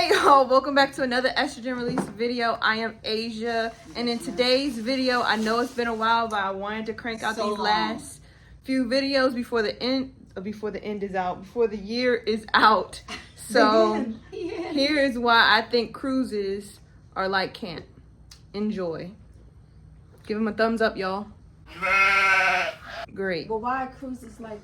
Hey y'all, welcome back to another estrogen release video. I am Asia, and in today's video, I know it's been a while, but I wanted to crank out these last few videos before the end is out, before the year is out. So here is why I think cruises are like camp. Enjoy. Give them a thumbs up, y'all. Great. But why cruises like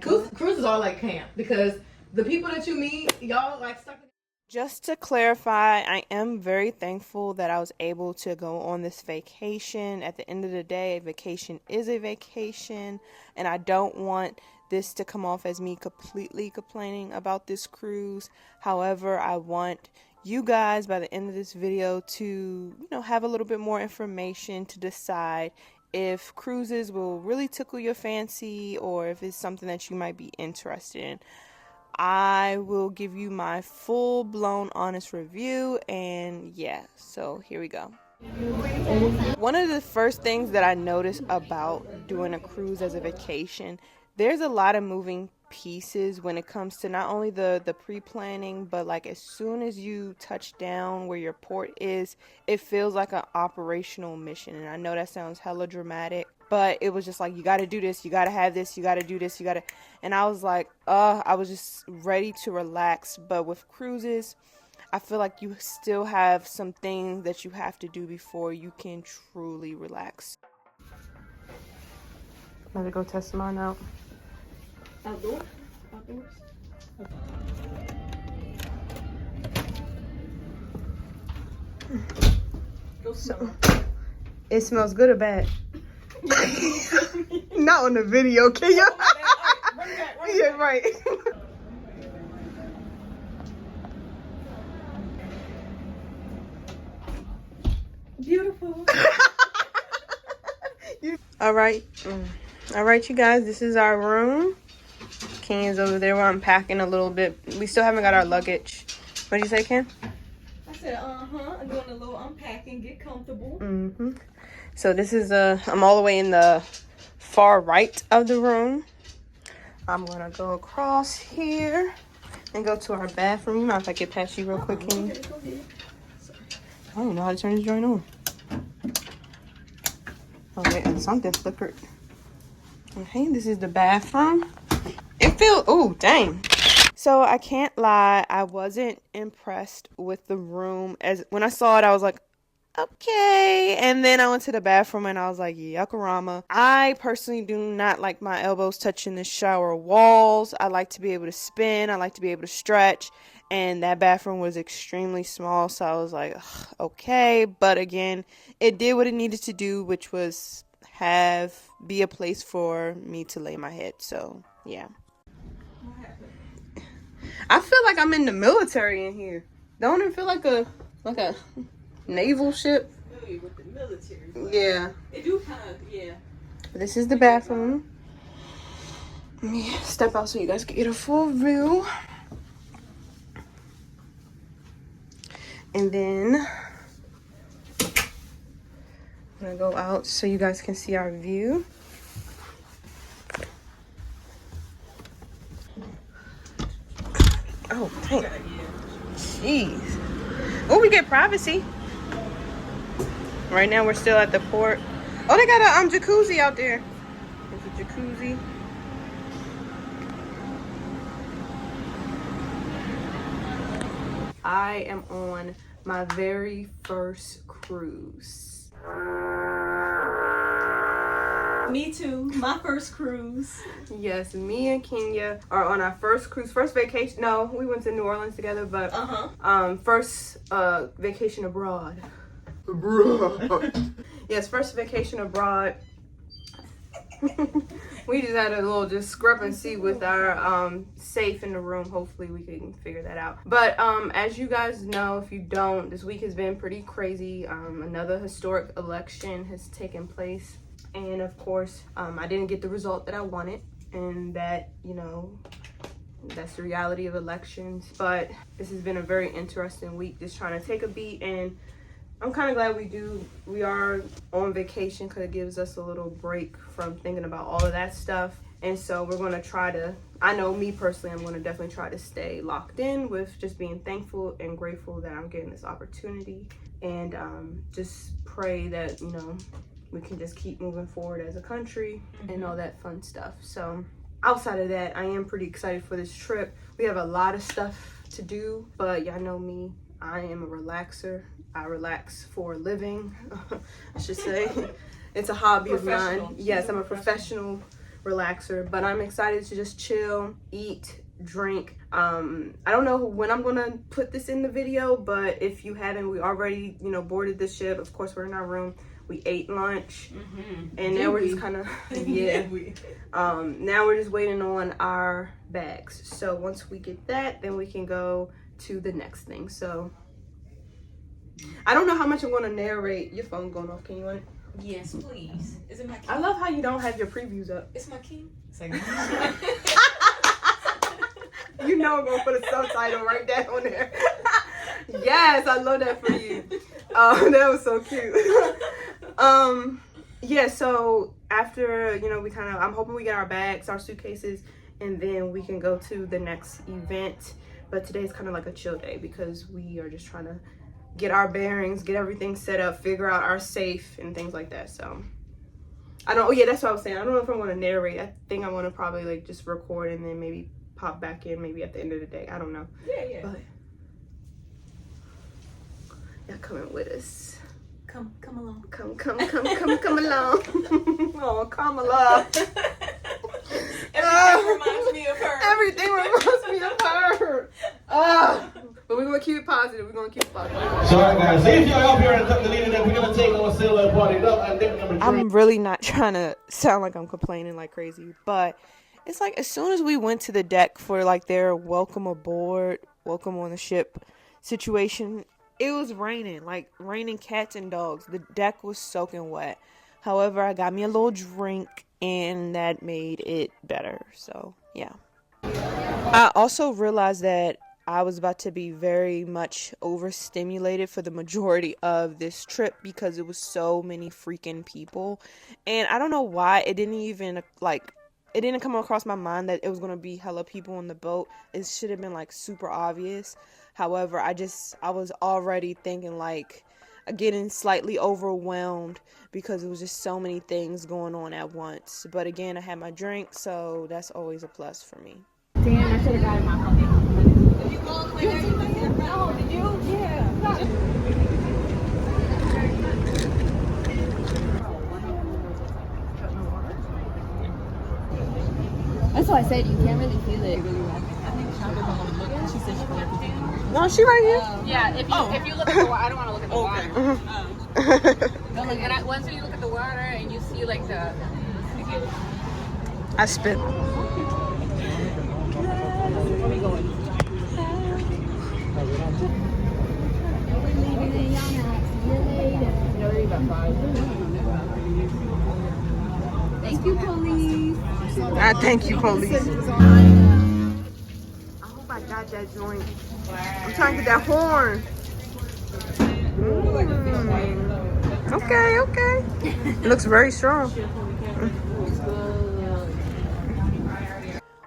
Cruises are like camp because the people that you meet, y'all like stuck in. Just to clarify, I am very thankful that I was able to go on this vacation. At the end of the day, a vacation is a vacation, and I don't want this to come off as me completely complaining about this cruise. However, I want you guys by the end of this video to, have a little bit more information to decide if cruises will really tickle your fancy or if it's something that you might be interested in. I will give you my full-blown honest review, and yeah, so here we go. One of the first things that I noticed about doing a cruise as a vacation, there's a lot of moving pieces when it comes to not only the pre-planning, but like as soon as you touch down where your port is, it feels like an operational mission. And I know that sounds hella dramatic, but it was just like, you got to do this, you got to have this, you got to do this, you got to, and I was like, I was just ready to relax. But with cruises, I feel like you still have some things that you have to do before you can truly relax. Let me go test mine out. outdoors? So, it smells good or bad? Not on the video, can you? Yeah, right. Beautiful. All right, you guys. This is our room. Kenya's over there. We're unpacking a little bit. We still haven't got our luggage. What did you say, Ken? I said, I'm doing a little unpacking, get comfortable. So this is I'm all the way in the far right of the room. I'm gonna go across here and go to our bathroom. You mind if I get past you real quick, Kenya? Okay, go ahead. I don't know how to turn this joint on. Okay, and something flickered. Okay, this is the bathroom. It feels, oh, dang. So I can't lie, I wasn't impressed with the room. As when I saw it, I was like, okay. And then I went to the bathroom and I was like, yuckarama. I personally do not like my elbows touching the shower walls. I like to be able to spin. I like to be able to stretch. And that bathroom was extremely small. So I was like, okay. But again, it did what it needed to do, which was be a place for me to lay my head. So yeah. I feel like I'm in the military in here. Don't it feel like a naval ship? With the military. Yeah. It do kind of, yeah. This is the bathroom. Let me step out so you guys can get a full view. And then I'm gonna go out so you guys can see our view. Oh, dang. Jeez. Oh, we get privacy. Right now we're still at the port. Oh, they got a jacuzzi out there. There's a jacuzzi. I am on my very first cruise. Me too. My first cruise. Yes, me and Kenya are on our first cruise, first vacation. No, we went to New Orleans together, but first vacation abroad. Yes, first vacation abroad. We just had a little discrepancy with our safe in the room. Hopefully we can figure that out. But as you guys know, if you don't, this week has been pretty crazy. Another historic election has taken place. And of course, I didn't get the result that I wanted. And that, that's the reality of elections. But this has been a very interesting week, just trying to take a beat. And I'm kind of glad we are on vacation because it gives us a little break from thinking about all of that stuff. And so we're going to try to, I know me personally, I'm going to definitely try to stay locked in with just being thankful and grateful that I'm getting this opportunity, and just pray that, you know, we can just keep moving forward as a country and all that fun stuff. So outside of that, I am pretty excited for this trip. We have a lot of stuff to do, but y'all know me, I am a relaxer. I relax for a living, I should say. It's a hobby of mine. Yes, I'm a professional relaxer, but I'm excited to just chill, eat, drink. I don't know when I'm gonna put this in the video, but if you haven't, we already, you know, boarded the ship. Of course, we're in our room. We ate lunch, and now we're just kind of now we're just waiting on our bags. So once we get that, then we can go to the next thing. So I don't know how much I'm gonna narrate. Your phone going off? Can you want it? Yes, please. Is it my king? I love how you don't have your previews up. It's my king. It's like You know I'm gonna put a subtitle right down there. Yes, I love that for you. That was so cute. Yeah, so after, you know, we kind of, I'm hoping we get our bags, our suitcases, and then we can go to the next event. But today's kind of like a chill day because we are just trying to get our bearings, get everything set up, figure out our safe and things like that. So I don't, oh yeah, that's what I was saying. I don't know if I'm going to narrate. I think I'm going to probably like just record and then maybe pop back in maybe at the end of the day. I don't know. yeah. But y'all coming with us. Come along. Come along. Oh, come along. Everything reminds me of her. Everything reminds me of her. But we're going to keep it positive. We're going to keep it positive. So, all right, guys. See if y'all up here and come to lead it up. We're going to take our sailor party up. And then number 3. I'm really not trying to sound like I'm complaining like crazy, but it's like as soon as we went to the deck for like their welcome aboard, welcome on the ship situation, it was raining, like raining cats and dogs. The deck was soaking wet. However, I got me a little drink and that made it better. So, yeah. I also realized that I was about to be very much overstimulated for the majority of this trip because it was so many freaking people. And I don't know why it didn't even it didn't come across my mind that it was going to be hella people on the boat. It should have been like super obvious. However, I was already thinking like getting slightly overwhelmed because it was just so many things going on at once. But again, I had my drink, so that's always a plus for me. Damn, I should have got in my phone. Oh, did you? Yeah. That's why I said you can't really feel it. She said she can. No, she right here. Yeah, if you look at the water, I don't want to look at the water. Don't look at it. Once you look at the water and you see like the. I spit. Where we going? Thank you, police. Thank you, police. I hope I got that joint. I'm trying to get that horn. Okay. It looks very strong.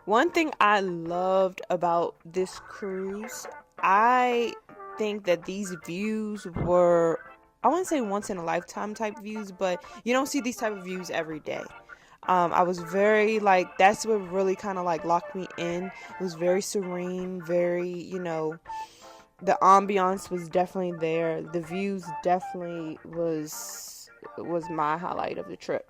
One thing I loved about this cruise, I think that these views were, I wouldn't say once in a lifetime type views, but you don't see these type of views every day. I was very like, that's what really kind of like locked me in. It was very serene, very, you know, the ambiance was definitely there. The views definitely was my highlight of the trip.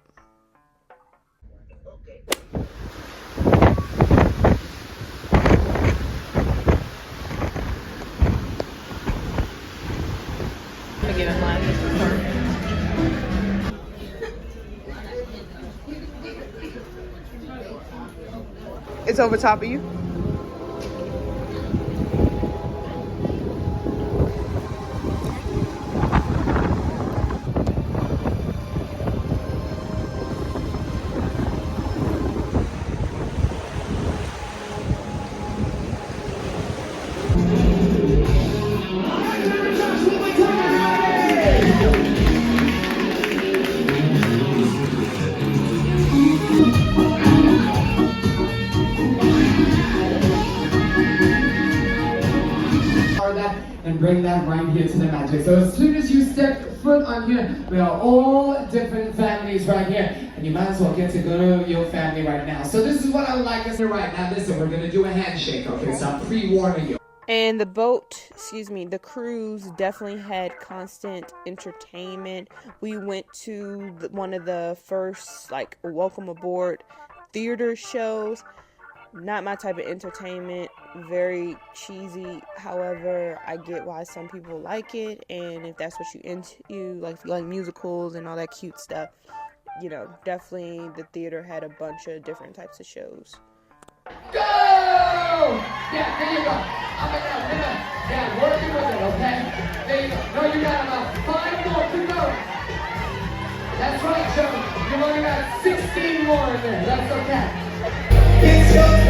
Get in line. It's over top of you. and bring that right here to the magic. So as soon as you step foot on here, we are all different families right here, and you might as well get to go to your family right now. So this is what I would like us to do right now. Listen, we're gonna do a handshake, okay? So I'm pre-warning you. And the cruise definitely had constant entertainment. We went to one of the first, like, welcome aboard theater shows. Not my type of entertainment, very cheesy. However, I get why some people like it, and if that's what you into, like if you like musicals and all that cute stuff, you know, definitely the theater had a bunch of different types of shows. Go! Yeah, there you go. Up and down. Yeah, working with it, okay? There you go. No, you got about 5 more to go. That's right, Joe. You've only got 16 more in there. That's okay. It's just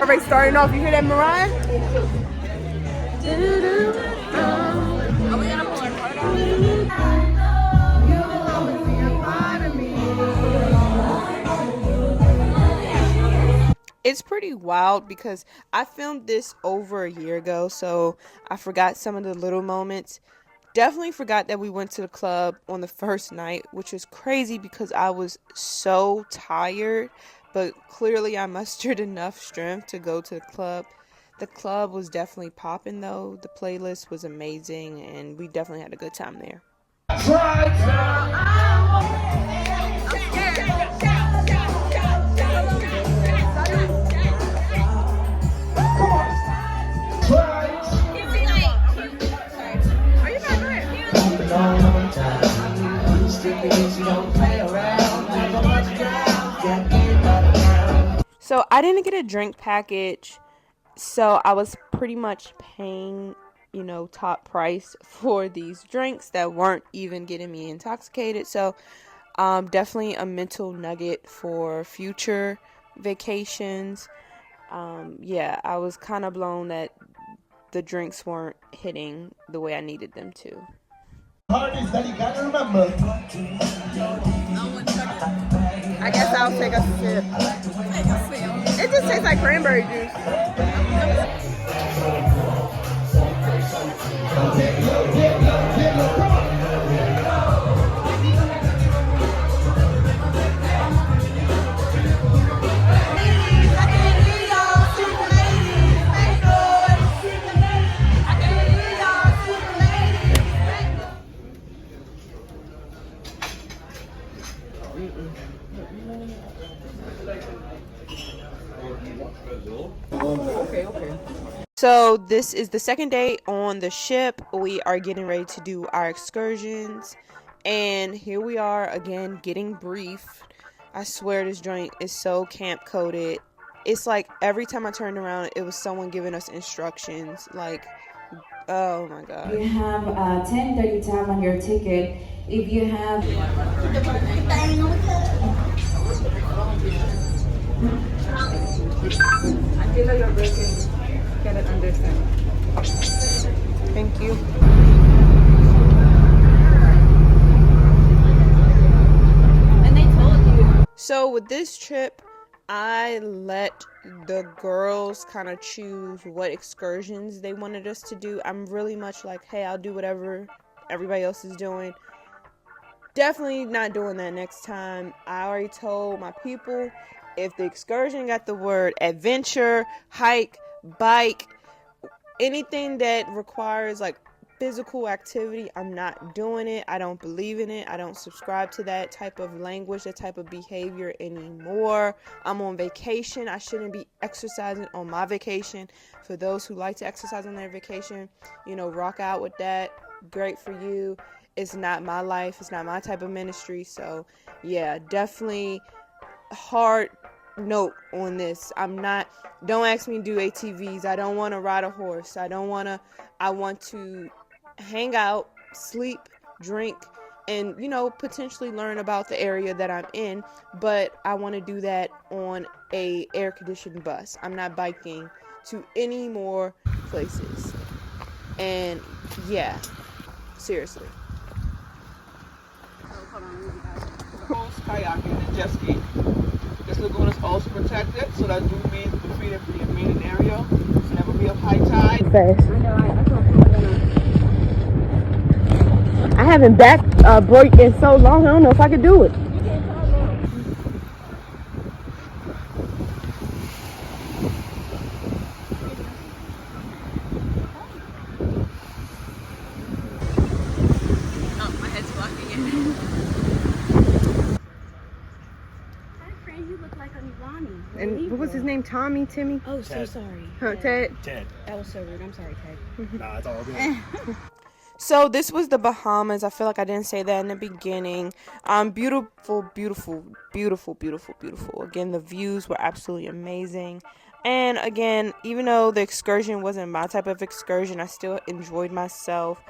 Alright, starting off, you hear that, Mariah? Are we gonna pull our card out? It's pretty wild because I filmed this over a year ago, so I forgot some of the little moments. Definitely forgot that we went to the club on the first night, which was crazy because I was so tired, but clearly I mustered enough strength to go to the club. The club was definitely popping though. The playlist was amazing, and we definitely had a good time there. So I didn't get a drink package, so I was pretty much paying, you know, top price for these drinks that weren't even getting me intoxicated. So definitely a mental nugget for future vacations. Yeah, I was kind of blown that the drinks weren't hitting the way I needed them to. Hardest that you gotta remember. I guess I'll take a sip. It just tastes like cranberry juice. So this is the second day on the ship. We are getting ready to do our excursions, and here we are again getting briefed. I swear this joint is so camp coded. It's like every time I turned around, it was someone giving us instructions. Like, oh my god. You have 10:30 time on your ticket. If you have I feel like you're breaking. Cannot understand. Thank you. And they told you. So with this trip, I let the girls kind of choose what excursions they wanted us to do. I'm really much like, hey, I'll do whatever everybody else is doing. Definitely not doing that next time. I already told my people, if the excursion got the word adventure, hike, bike, anything that requires like physical activity, I'm not doing it. I don't believe in it. I don't subscribe to that type of language, that type of behavior anymore. I'm on vacation. I shouldn't be exercising on my vacation. For those who like to exercise on their vacation, you know, rock out with that. Great for you. It's not my life. It's not my type of ministry. So yeah, definitely hard note on this. Don't ask me to do ATVs. I don't want to ride a horse. I want to hang out, sleep, drink, and, potentially learn about the area that I'm in, but I want to do that on a air-conditioned bus. I'm not biking to any more places. And yeah, seriously. Kayaking and jet ski. This lagoon is also protected, so that do mean we're free to be a main area. So never be of high tide. I haven't back break in so long. I don't know if I could do it. And what was his name? Tommy? Timmy? Oh, so sorry. Huh, Ted? Ted. That was so rude. I'm sorry, Ted. Nah, it's all good. So this was the Bahamas. I feel like I didn't say that in the beginning. Beautiful, beautiful, beautiful, beautiful, beautiful. Again, the views were absolutely amazing. And again, even though the excursion wasn't my type of excursion, I still enjoyed myself.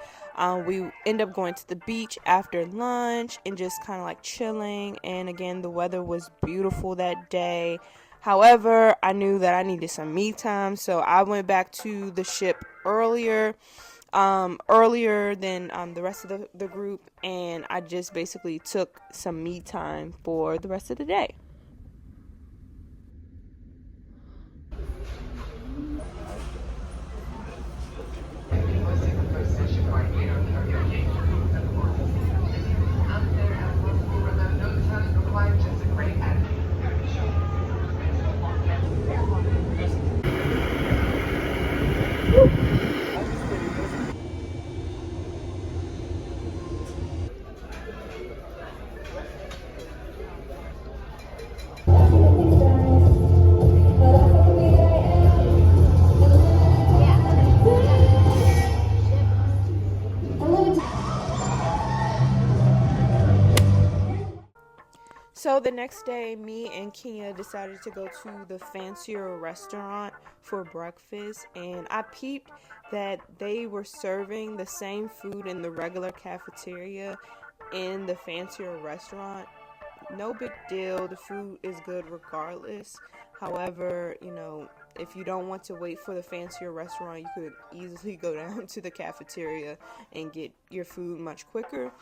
We end up going to the beach after lunch and just kind of like chilling. And again, the weather was beautiful that day. However, I knew that I needed some me time, so I went back to the ship earlier than the rest of the group, and I just basically took some me time for the rest of the day. So the next day, me and Kenya decided to go to the fancier restaurant for breakfast, and I peeped that they were serving the same food in the regular cafeteria in the fancier restaurant. No big deal, the food is good regardless. However, if you don't want to wait for the fancier restaurant, you could easily go down to the cafeteria and get your food much quicker.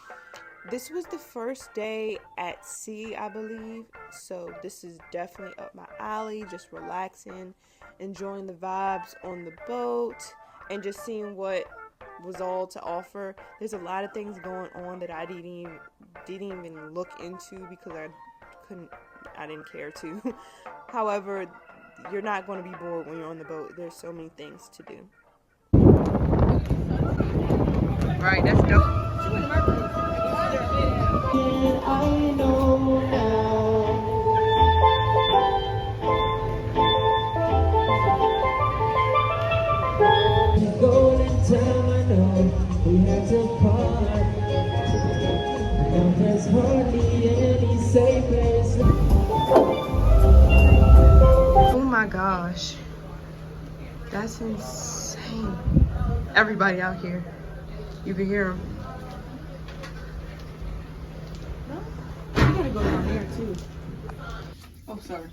This was the first day at sea, I believe, so this is definitely up my alley, just relaxing, enjoying the vibes on the boat, and just seeing what was all to offer. There's a lot of things going on that I didn't even look into because I didn't care to. However, you're not going to be bored when you're on the boat. There's so many things to do. Right, that's dope. I know now. Golden time, I know we had to part. Now there's hardly any safe place. Oh my gosh. That's insane. Everybody out here. You can hear them. You gotta go down there too. Oh, sorry.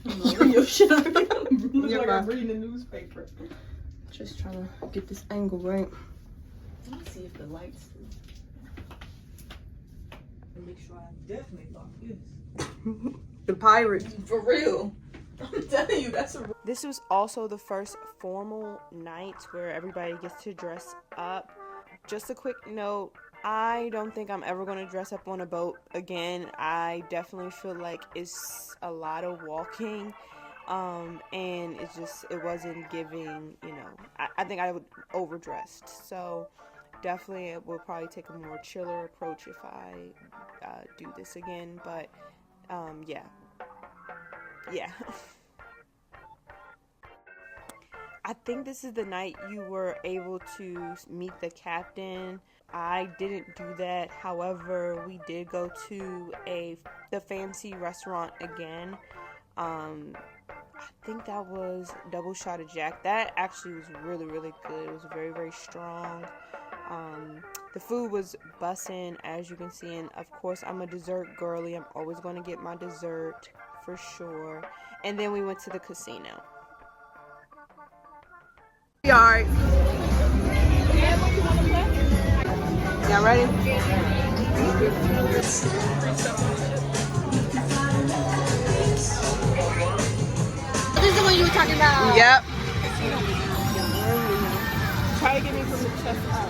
Your shit. Look like I'm reading a newspaper. Just trying to get this angle right. Let me see if the lights. Make sure I definitely lock this. The pirates. For real. I'm telling you, that's a. This was also the first formal night where everybody gets to dress up. Just a quick note, I don't think I'm ever going to dress up on a boat again. I definitely feel like it's a lot of walking, and it wasn't giving, I think I would overdressed. So definitely it will probably take a more chiller approach if I do this again, but yeah. I think this is the night you were able to meet the captain. I didn't do that. However, we did go to the fancy restaurant again. I think that was double shot of Jack. That actually was really, really good. It was very, very strong. The food was bussin', as you can see, and of course I'm a dessert girly. I'm always going to get my dessert for sure. And then we went to the casino. Alright. Y'all ready? This is the one you were talking about. Yep. Try to get me from the chest out.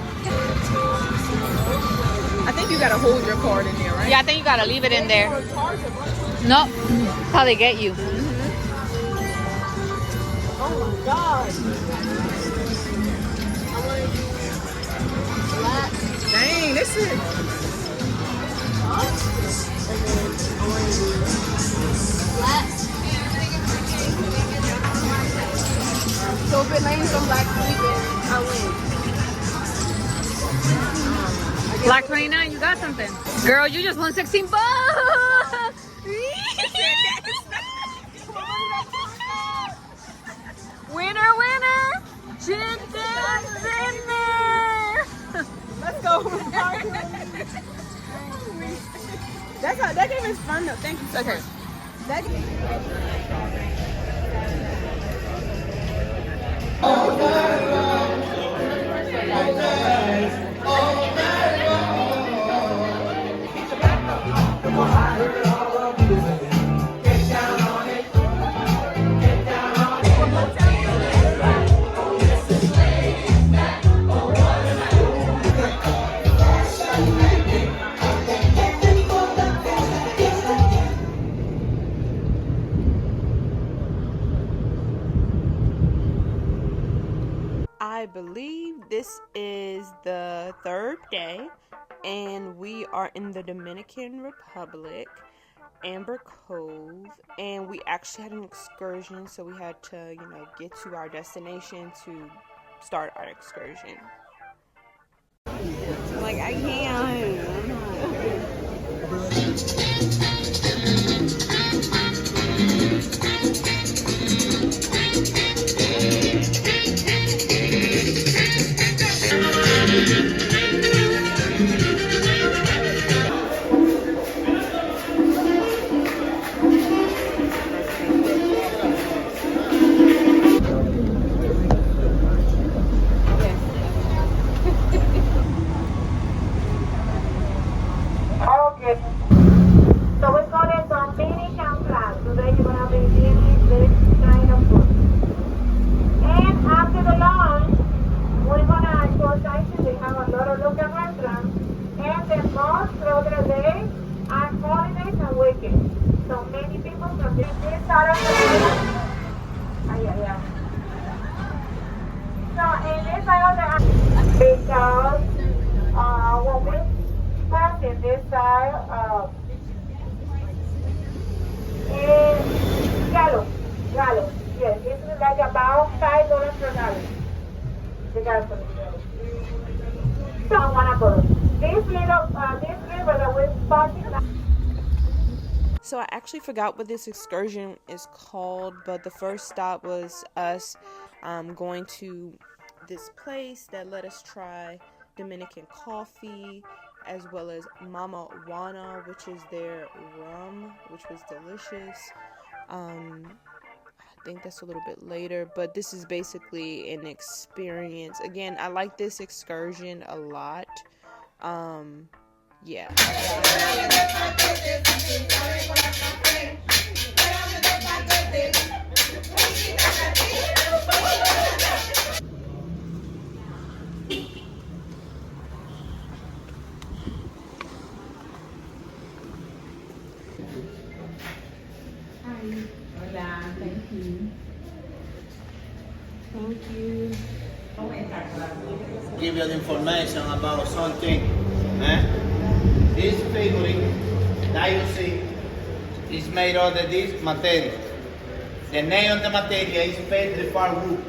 I think you gotta hold your card in there, right? Yeah, I think you gotta leave it in there. Nope. That's how they get you. Oh my god. Dang, this is. So if it lands on black sleeping, I win. Black 29, you got something. Girl, you just won 16 bucks. Winner, winner. Chicken's in there. Let's go. That game is fun though. Thank you so much. That game. I believe this is the third day, and we are in the Dominican Republic, Amber Cove, and we actually had an excursion, so we had to, get to our destination to start our excursion. Like, I can't. So I actually forgot what this excursion is called, but the first stop was us going to this place that let us try Dominican coffee, as well as Mama Juana, which is their rum, which was delicious. I think that's a little bit later, but this is basically an experience. Again, I like this excursion a lot. Yeah. Give you the information about something. This figurine that you see is made of this material. The name of the material is petrified wood.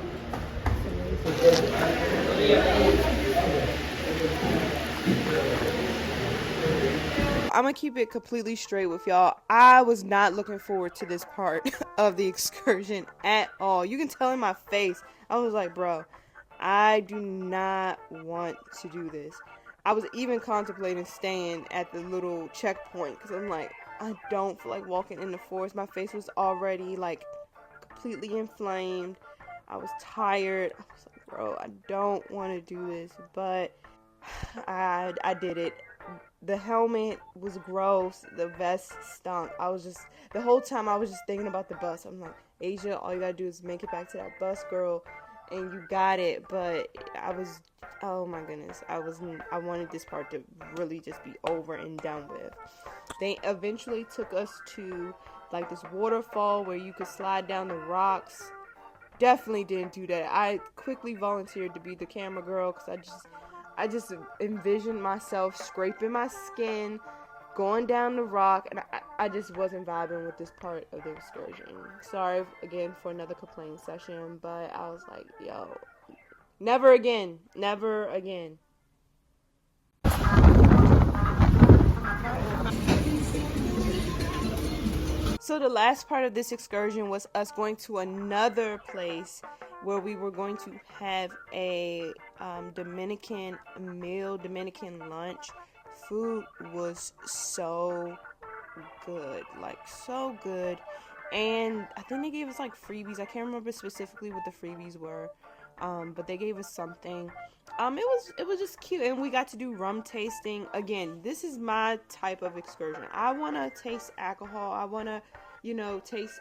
I'm gonna keep it completely straight with y'all. I was not looking forward to this part of the excursion at all. You can tell in my face. I was like, bro, I do not want to do this. I was even contemplating staying at the little checkpoint because I'm like, I don't feel like walking in the forest. My face was already like completely inflamed. I was tired. I was like, bro, I don't want to do this, but I did it. The helmet was gross. The vest stunk. The whole time I was just thinking about the bus. I'm like, Asia, all you gotta do is make it back to that bus, girl, and you got it. But oh my goodness, I wanted this part to really just be over and done with. They eventually took us to like this waterfall where you could slide down the rocks. Definitely didn't do that. I quickly volunteered to be the camera girl because I just envisioned myself scraping my skin, going down the rock, and I just wasn't vibing with this part of the excursion. Sorry again for another complaint session, but I was like, yo, never again, never again. So the last part of this excursion was us going to another place where we were going to have a Dominican meal, Dominican lunch. Food was so good, like so good. And I think they gave us like freebies. I can't remember specifically what the freebies were, but they gave us something. It was just cute, and we got to do rum tasting. Again, this is my type of excursion. I want to taste alcohol. I want to,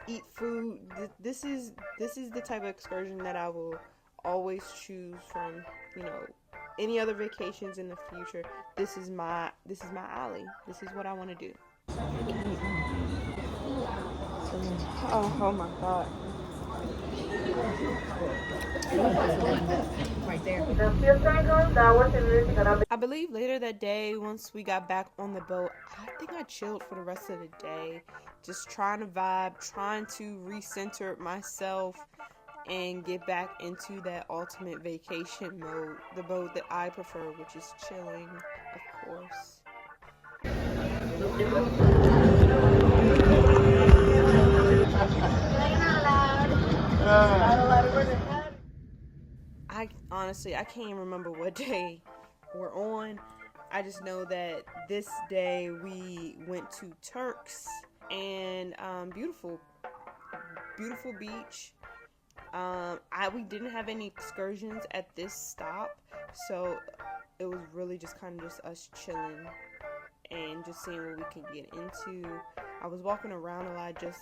eat food. This is the type of excursion that I will always choose from, any other vacations in the future. This is my alley. This is what I want to do. Oh my God. Right there. I believe later that day, once we got back on the boat, I think I chilled for the rest of the day, just trying to vibe, trying to recenter myself and get back into that ultimate vacation mode, the mode that I prefer, which is chilling, of course. I can't even remember what day we're on. I just know that this day we went to Turks and beautiful beach. We didn't have any excursions at this stop, so it was really just kind of just us chilling and just seeing what we can get into. I was walking around a lot, just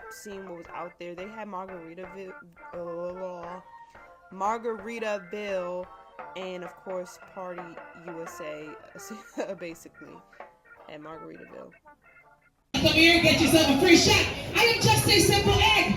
seeing what was out there. They had Margaritaville, and of course Party USA, basically, at Margaritaville. Come here and get yourself a free shot. I am just a simple egg.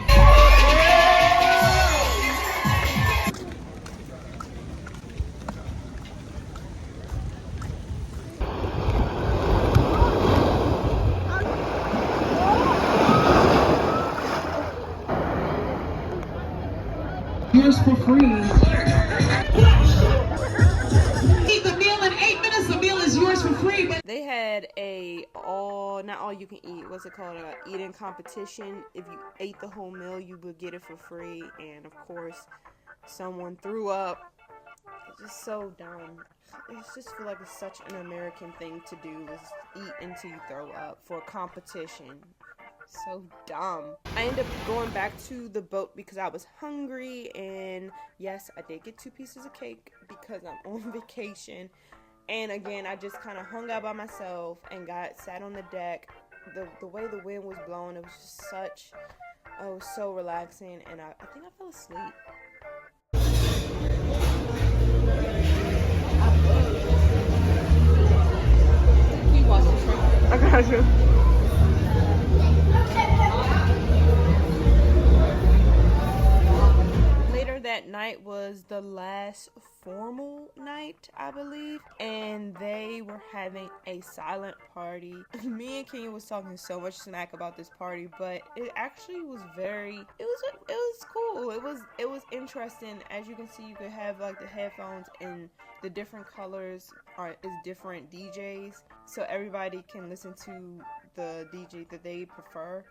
Yours for free. Eat the meal in 8 minutes. The meal is yours for free. But they had not all you can eat. What's it called? Eating competition. If you ate the whole meal, you would get it for free. And of course, someone threw up. It's just so dumb. It just feel like it's such an American thing to do, is eat until you throw up for a competition. So dumb. I ended up going back to the boat because I was hungry, and yes, I did get 2 pieces of cake because I'm on vacation. And again, I just kind of hung out by myself and sat on the deck. The way the wind was blowing, it was just it was so relaxing, and I think I fell asleep. I got you. That night was the last formal night, I believe, and they were having a silent party. Me and Kenya was talking so much smack about this party, but it actually was it was cool. It was interesting. As you can see, you could have like the headphones and the different colors is different DJs, so everybody can listen to the DJ that they prefer.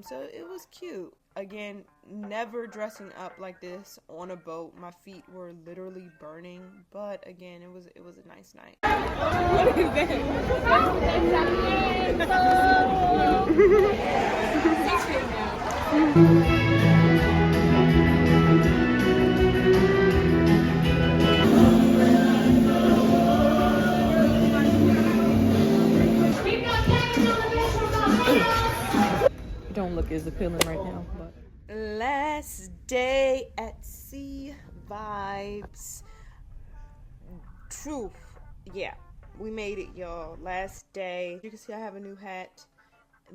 So it was cute. Again, never dressing up like this on a boat. My feet were literally burning, but again, it was a nice night. What is Don't look as appealing right now, but Last day at sea vibes. Truth. Yeah, we made it, y'all. Last day. You can see I have a new hat.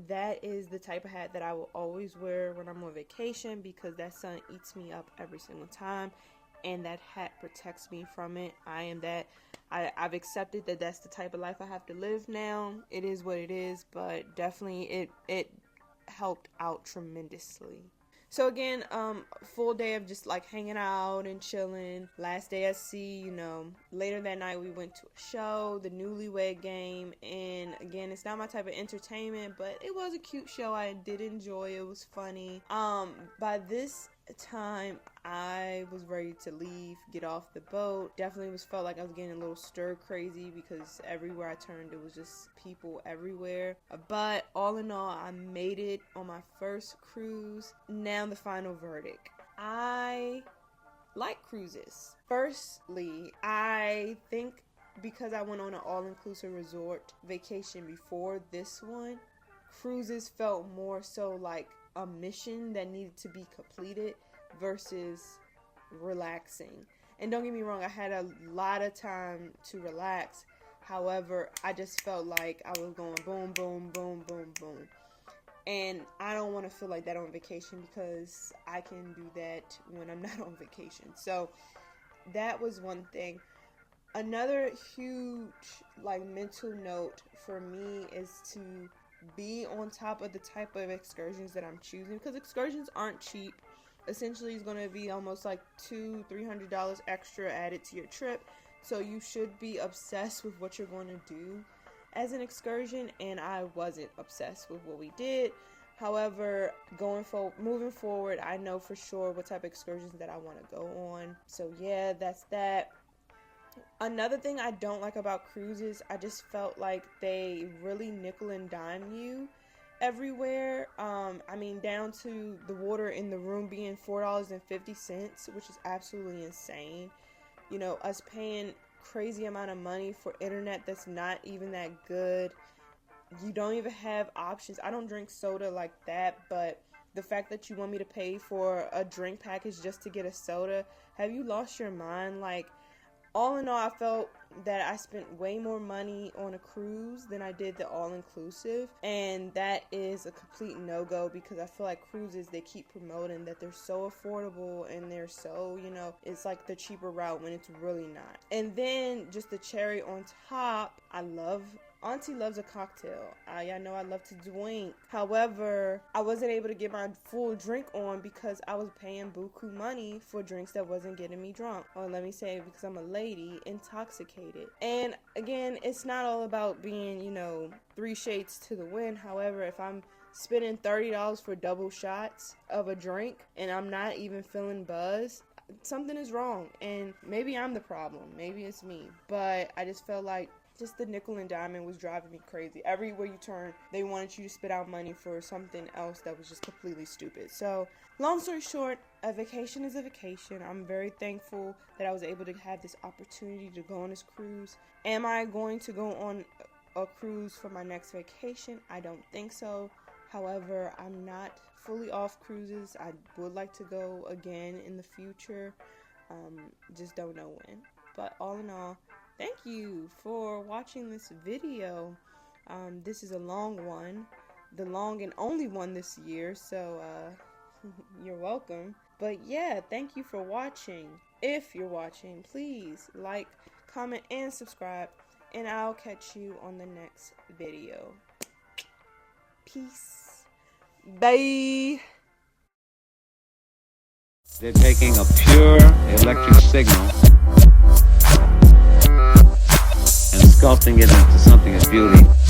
That is the type of hat that I will always wear when I'm on vacation because that sun eats me up every single time, and that hat protects me from it. I've accepted that that's the type of life I have to live now. It is what it is, but definitely it helped out tremendously. So again, full day of just like hanging out and chilling. Last day at sea, you know. Later that night we went to a show, the Newlywed Game, and again, it's not my type of entertainment, but it was a cute show. I did enjoy it. It was funny. By this time I was ready to leave, get off the boat. Definitely felt like I was getting a little stir crazy because everywhere I turned it was just people everywhere. But all in all, I made it on my first cruise. Now the final verdict. I like cruises. Firstly, I think because I went on an all-inclusive resort vacation before this one, cruises felt more so like a mission that needed to be completed versus relaxing. And don't get me wrong, I had a lot of time to relax. However, I just felt like I was going boom, boom, boom, boom, boom. And I don't want to feel like that on vacation because I can do that when I'm not on vacation. So that was one thing. Another huge like mental note for me is to be on top of the type of excursions that I'm choosing, because excursions aren't cheap. Essentially, it's going to be almost like $200-300 extra added to your trip, so you should be obsessed with what you're going to do as an excursion, and I wasn't obsessed with what we did. However, moving forward, I know for sure what type of excursions that I want to go on. So yeah, that's that. Another thing I don't like about cruises, I just felt like they really nickel and dime you everywhere. I mean, down to the water in the room being $4.50, which is absolutely insane. You know, us paying crazy amount of money for internet that's not even that good. You don't even have options. I don't drink soda like that, but the fact that you want me to pay for a drink package just to get a soda, have you lost your mind? Like, all in all, I felt that I spent way more money on a cruise than I did the all-inclusive, and that is a complete no-go because I feel like cruises, they keep promoting that they're so affordable and they're so, you know, it's like the cheaper route when it's really not. And then just the cherry on top, Auntie loves a cocktail. I know I love to drink. However, I wasn't able to get my full drink on because I was paying buku money for drinks that wasn't getting me drunk. Or let me say, because I'm a lady, intoxicated. And again, it's not all about being, you know, 3 shades to the wind. However, if I'm spending $30 for double shots of a drink and I'm not even feeling buzzed, something is wrong. And maybe I'm the problem. Maybe it's me. But I just felt like just the nickel and diamond was driving me crazy. Everywhere you turn, they wanted you to spit out money for something else that was just completely stupid. So, long story short, a vacation is a vacation. I'm very thankful that I was able to have this opportunity to go on this cruise. Am I going to go on a cruise for my next vacation? I don't think so. However, I'm not fully off cruises. I would like to go again in the future. Just don't know when. But all in all, thank you for watching this video. This is a long one, the long and only one this year, so you're welcome. But yeah, thank you for watching. If you're watching, please like, comment, and subscribe, and I'll catch you on the next video. Peace. Bye. They're taking a pure electric signal sculpting it into something of beauty.